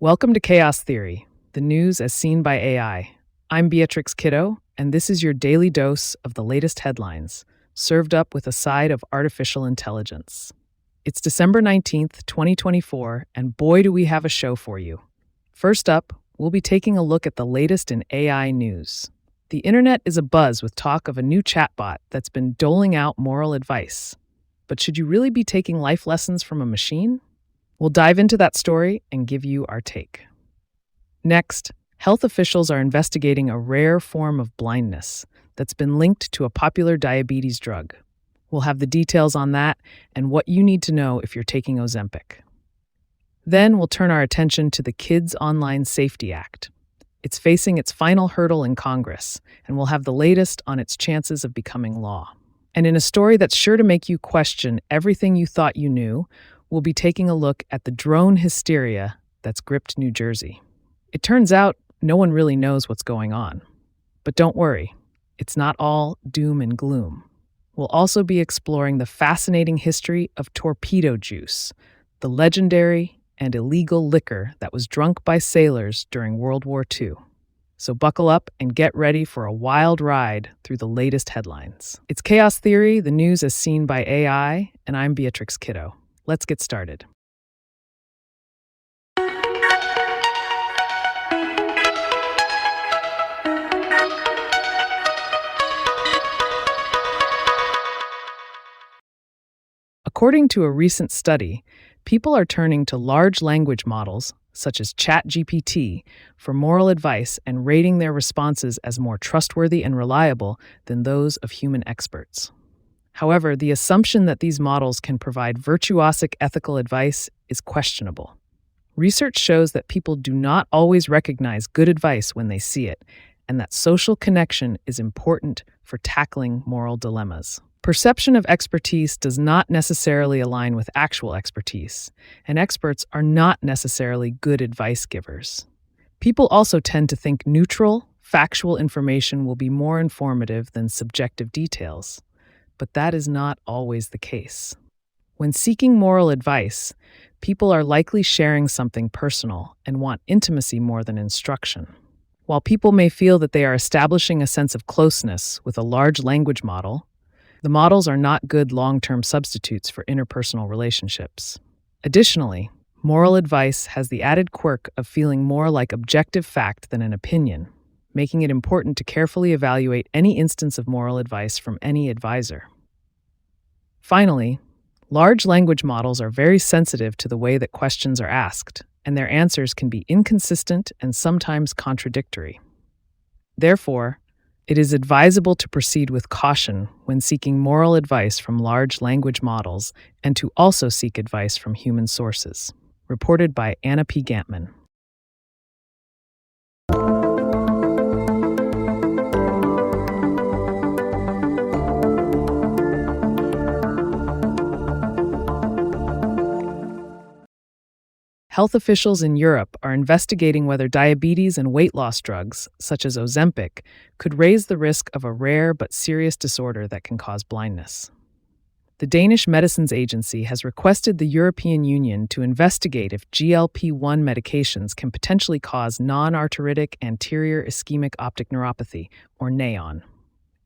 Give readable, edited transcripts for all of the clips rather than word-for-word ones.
Welcome to Chaos Theory, the news as seen by AI. I'm Beatrix Kiddo, and this is your daily dose of the latest headlines, served up with a side of artificial intelligence. It's December 19th, 2024, and boy, do we have a show for you. First up, we'll be taking a look at the latest in AI news. The internet is abuzz with talk of a new chatbot that's been doling out moral advice. But should you really be taking life lessons from a machine? We'll dive into that story and give you our take. Next, health officials are investigating a rare form of blindness that's been linked to a popular diabetes drug. We'll have the details on that and what you need to know if you're taking Ozempic. Then we'll turn our attention to the Kids Online Safety Act. It's facing its final hurdle in Congress, and we'll have the latest on its chances of becoming law. And in a story that's sure to make you question everything you thought you knew, we'll be taking a look at the drone hysteria that's gripped New Jersey. It turns out no one really knows what's going on. But don't worry, it's not all doom and gloom. We'll also be exploring the fascinating history of torpedo juice, the legendary and illegal liquor that was drunk by sailors during World War II. So buckle up and get ready for a wild ride through the latest headlines. It's Chaos Theory, the news as seen by AI, and I'm Beatrix Kiddo. Let's get started. According to a recent study, people are turning to large language models, such as ChatGPT, for moral advice and rating their responses as more trustworthy and reliable than those of human experts. However, the assumption that these models can provide virtuosic ethical advice is questionable. Research shows that people do not always recognize good advice when they see it, and that social connection is important for tackling moral dilemmas. Perception of expertise does not necessarily align with actual expertise, and experts are not necessarily good advice givers. People also tend to think neutral, factual information will be more informative than subjective details. But that is not always the case. When seeking moral advice, people are likely sharing something personal and want intimacy more than instruction. While people may feel that they are establishing a sense of closeness with a large language model, the models are not good long-term substitutes for interpersonal relationships. Additionally, moral advice has the added quirk of feeling more like objective fact than an opinion, making it important to carefully evaluate any instance of moral advice from any advisor. Finally, large language models are very sensitive to the way that questions are asked, and their answers can be inconsistent and sometimes contradictory. Therefore, it is advisable to proceed with caution when seeking moral advice from large language models and to also seek advice from human sources. Reported by Anna P. Gantman. Health officials in Europe are investigating whether diabetes and weight loss drugs, such as Ozempic, could raise the risk of a rare but serious disorder that can cause blindness. The Danish Medicines Agency has requested the European Union to investigate if GLP-1 medications can potentially cause non-arteritic anterior ischemic optic neuropathy, or NAON.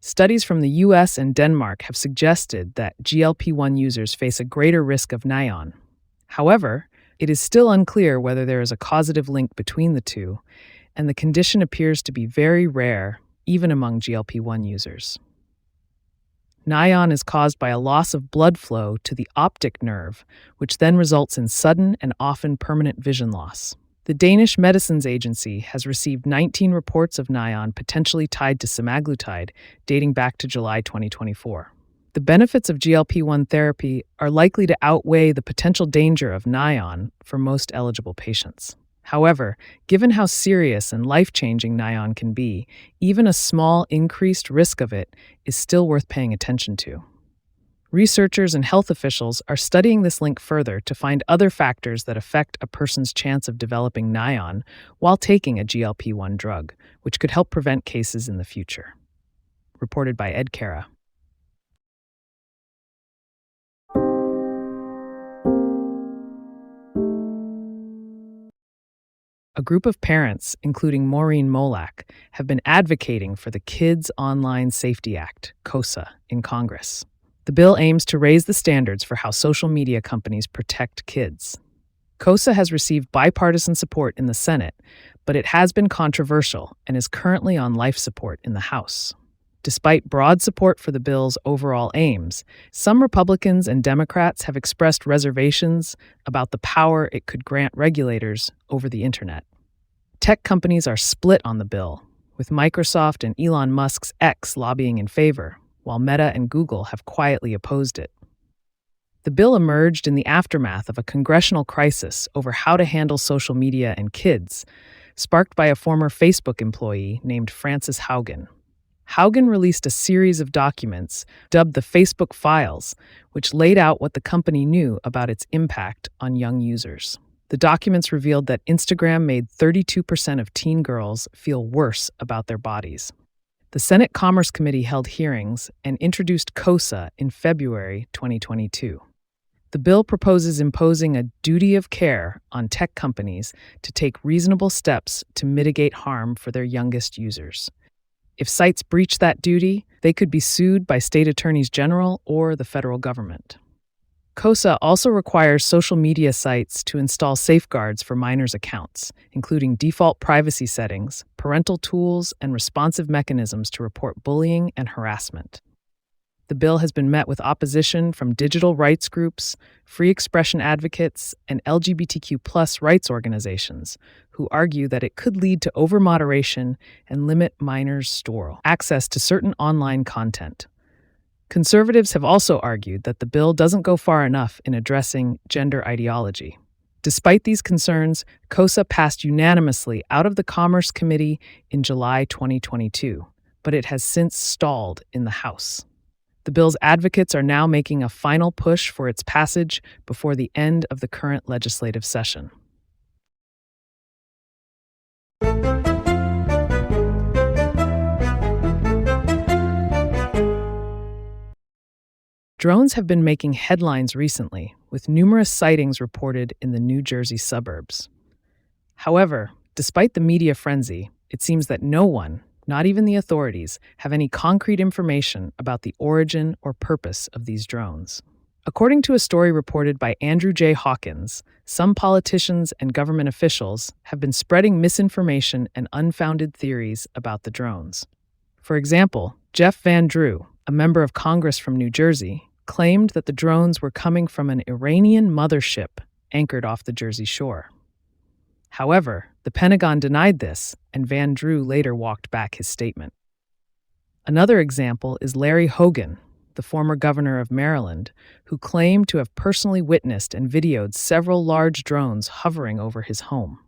Studies from the US and Denmark have suggested that GLP-1 users face a greater risk of NAON. However, it is still unclear whether there is a causative link between the two, and the condition appears to be very rare, even among GLP-1 users. NAON is caused by a loss of blood flow to the optic nerve, which then results in sudden and often permanent vision loss. The Danish Medicines Agency has received 19 reports of NAON potentially tied to semaglutide, dating back to July 2024. The benefits of GLP-1 therapy are likely to outweigh the potential danger of NAON for most eligible patients. However, given how serious and life-changing NAON can be, even a small increased risk of it is still worth paying attention to. Researchers and health officials are studying this link further to find other factors that affect a person's chance of developing NAON while taking a GLP-1 drug, which could help prevent cases in the future. Reported by Ed Kara. A group of parents, including Maureen Molak, have been advocating for the Kids Online Safety Act, KOSA, in Congress. The bill aims to raise the standards for how social media companies protect kids. KOSA has received bipartisan support in the Senate, but it has been controversial and is currently on life support in the House. Despite broad support for the bill's overall aims, some Republicans and Democrats have expressed reservations about the power it could grant regulators over the internet. Tech companies are split on the bill, with Microsoft and Elon Musk's X lobbying in favor, while Meta and Google have quietly opposed it. The bill emerged in the aftermath of a congressional crisis over how to handle social media and kids, sparked by a former Facebook employee named Frances Haugen. Haugen released a series of documents dubbed the Facebook Files, which laid out what the company knew about its impact on young users. The documents revealed that Instagram made 32% of teen girls feel worse about their bodies. The Senate Commerce Committee held hearings and introduced KOSA in February 2022. The bill proposes imposing a duty of care on tech companies to take reasonable steps to mitigate harm for their youngest users. If sites breach that duty, they could be sued by state attorneys general or the federal government. KOSA also requires social media sites to install safeguards for minors' accounts, including default privacy settings, parental tools, and responsive mechanisms to report bullying and harassment. The bill has been met with opposition from digital rights groups, free expression advocates, and LGBTQ+ rights organizations, who argue that it could lead to overmoderation and limit minors' access to certain online content. Conservatives have also argued that the bill doesn't go far enough in addressing gender ideology. Despite these concerns, KOSA passed unanimously out of the Commerce Committee in July 2022, but it has since stalled in the House. The bill's advocates are now making a final push for its passage before the end of the current legislative session. Drones have been making headlines recently, with numerous sightings reported in the New Jersey suburbs. However, despite the media frenzy, it seems that no one, not even the authorities, have any concrete information about the origin or purpose of these drones. According to a story reported by Andrew J. Hawkins, some politicians and government officials have been spreading misinformation and unfounded theories about the drones. For example, Jeff Van Drew, a member of Congress from New Jersey, claimed that the drones were coming from an Iranian mothership anchored off the Jersey shore. However, the Pentagon denied this, and Van Drew later walked back his statement. Another example is Larry Hogan, the former governor of Maryland, who claimed to have personally witnessed and videoed several large drones hovering over his home.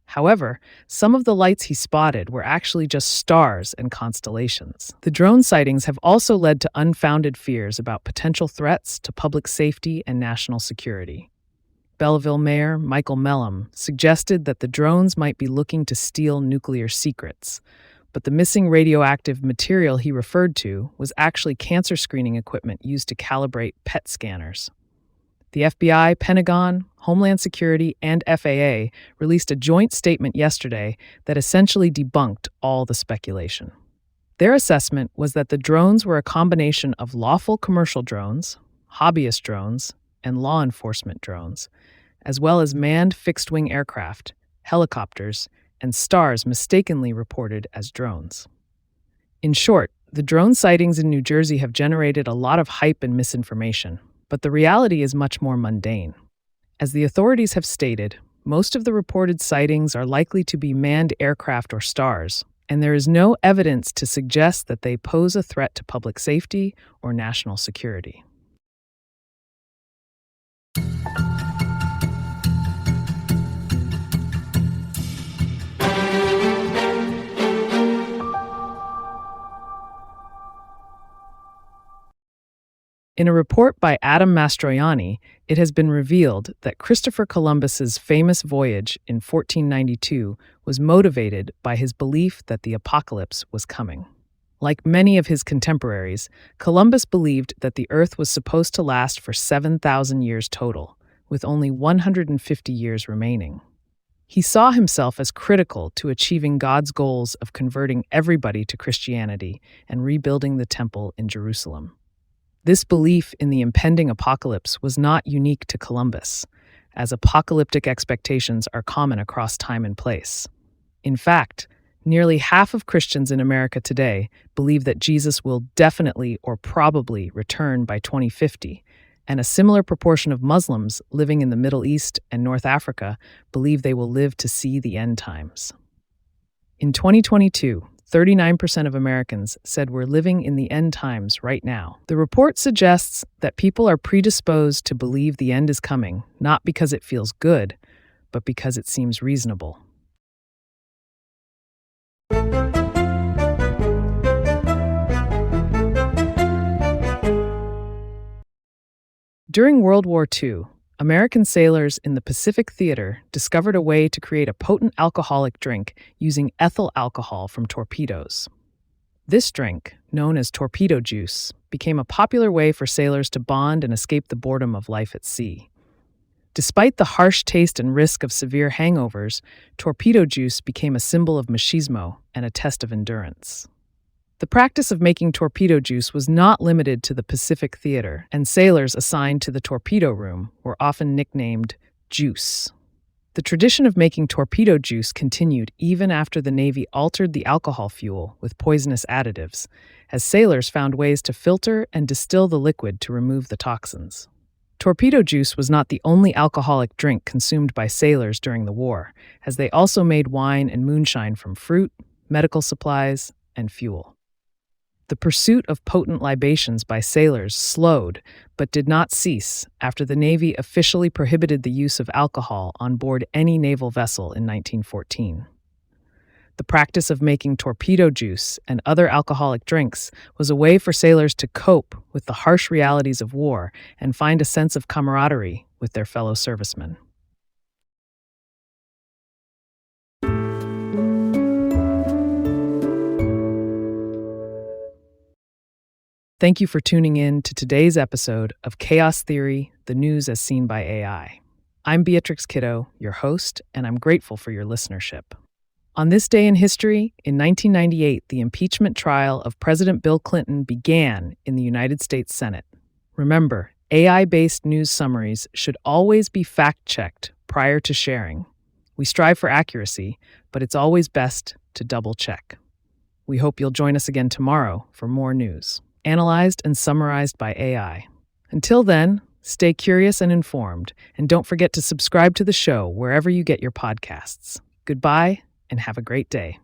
However, some of the lights he spotted were actually just stars and constellations. The drone sightings have also led to unfounded fears about potential threats to public safety and national security. Belleville Mayor Michael Mellom suggested that the drones might be looking to steal nuclear secrets, but the missing radioactive material he referred to was actually cancer screening equipment used to calibrate PET scanners. The FBI, Pentagon, Homeland Security, and FAA released a joint statement yesterday that essentially debunked all the speculation. Their assessment was that the drones were a combination of lawful commercial drones, hobbyist drones, and law enforcement drones, as well as manned fixed-wing aircraft, helicopters, and stars mistakenly reported as drones. In short, the drone sightings in New Jersey have generated a lot of hype and misinformation, but the reality is much more mundane. As the authorities have stated, most of the reported sightings are likely to be manned aircraft or stars, and there is no evidence to suggest that they pose a threat to public safety or national security. In a report by Adam Mastroianni, it has been revealed that Christopher Columbus's famous voyage in 1492 was motivated by his belief that the apocalypse was coming. Like many of his contemporaries, Columbus believed that the Earth was supposed to last for 7,000 years total, with only 150 years remaining. He saw himself as critical to achieving God's goals of converting everybody to Christianity and rebuilding the temple in Jerusalem. This belief in the impending apocalypse was not unique to Columbus, as apocalyptic expectations are common across time and place. In fact, nearly half of Christians in America today believe that Jesus will definitely or probably return by 2050, and a similar proportion of Muslims living in the Middle East and North Africa believe they will live to see the end times. In 2022, 39% of Americans said we're living in the end times right now. The report suggests that people are predisposed to believe the end is coming, not because it feels good, but because it seems reasonable. During World War II, American sailors in the Pacific Theater discovered a way to create a potent alcoholic drink using ethyl alcohol from torpedoes. This drink, known as torpedo juice, became a popular way for sailors to bond and escape the boredom of life at sea. Despite the harsh taste and risk of severe hangovers, torpedo juice became a symbol of machismo and a test of endurance. The practice of making torpedo juice was not limited to the Pacific Theater, and sailors assigned to the torpedo room were often nicknamed Juice. The tradition of making torpedo juice continued even after the Navy altered the alcohol fuel with poisonous additives, as sailors found ways to filter and distill the liquid to remove the toxins. Torpedo juice was not the only alcoholic drink consumed by sailors during the war, as they also made wine and moonshine from fruit, medical supplies, and fuel. The pursuit of potent libations by sailors slowed, but did not cease, after the Navy officially prohibited the use of alcohol on board any naval vessel in 1914. The practice of making torpedo juice and other alcoholic drinks was a way for sailors to cope with the harsh realities of war and find a sense of camaraderie with their fellow servicemen. Thank you for tuning in to today's episode of Chaos Theory, the news as seen by AI. I'm Beatrix Kiddo, your host, and I'm grateful for your listenership. On this day in history, in 1998, the impeachment trial of President Bill Clinton began in the United States Senate. Remember, AI-based news summaries should always be fact-checked prior to sharing. We strive for accuracy, but it's always best to double-check. We hope you'll join us again tomorrow for more news, analyzed and summarized by AI. Until then, stay curious and informed, and don't forget to subscribe to the show wherever you get your podcasts. Goodbye, and have a great day.